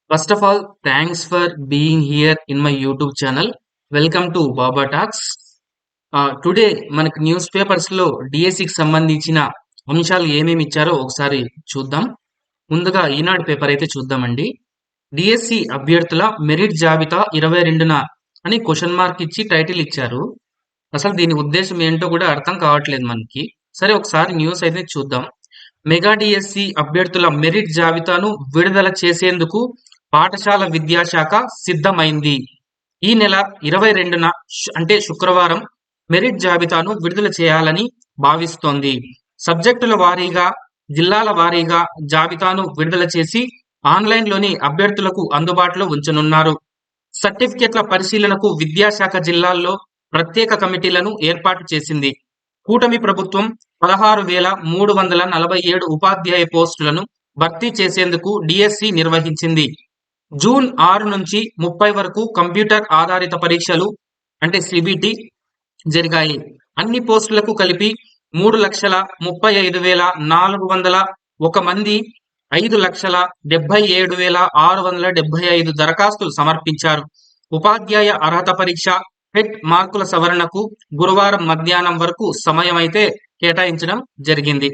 First of all, thanks for being here in my YouTube channel. Welcome to Baba Talks. Today మనకు news papers లో డిఎస్సికి సంబంధించిన అంశాలు ఏమేమి ఇచ్చారో ఒకసారి చూద్దాం. ముందుగా ఈనాడు పేపర్ అయితే చూద్దామండి. డిఎస్సి అభ్యర్థుల మెరిట్ జాబితా 22న అని క్వశ్చన్ మార్క్ ఇచ్చి టైటిల్ ఇచ్చారు. అసలు దీని ఉద్దేశం ఏంటో కూడా అర్థం కావట్లేదు మనకి. సరే ఒకసారి న్యూస్ అయితే చూద్దాం. మెగా డిఎస్సి అభ్యర్థుల మెరిట్ జాబితాను విడుదల చేసేందుకు పాఠశాల విద్యాశాఖ సిద్ధమైంది. ఈ నెల 22న అంటే శుక్రవారం మెరిట్ జాబితాను విడుదల చేయాలని భావిస్తోంది. సబ్జెక్టుల వారీగా, జిల్లాల వారీగా జాబితాను విడుదల చేసి ఆన్లైన్లోని అభ్యర్థులకు అందుబాటులో ఉంచనున్నారు. సర్టిఫికెట్ల పరిశీలనకు విద్యాశాఖ జిల్లాల్లో ప్రత్యేక కమిటీలను ఏర్పాటు చేసింది. కూటమి ప్రభుత్వం 16,347 ఉపాధ్యాయ పోస్టులను భర్తీ చేసేందుకు డిఎస్సి నిర్వహించింది. జూన్ 6 నుంచి 30 వరకు కంప్యూటర్ ఆధారిత పరీక్షలు అంటే సిబిటి జరిగాయి. అన్ని పోస్టులకు కలిపి 3,35,401 మంది 5,77,675 దరఖాస్తులు సమర్పించారు. ఉపాధ్యాయ అర్హత పరీక్ష హెట్ మార్కుల సవరణకు గురువారం మధ్యాహ్నం వరకు సమయం అయితే కేటాయించడం జరిగింది.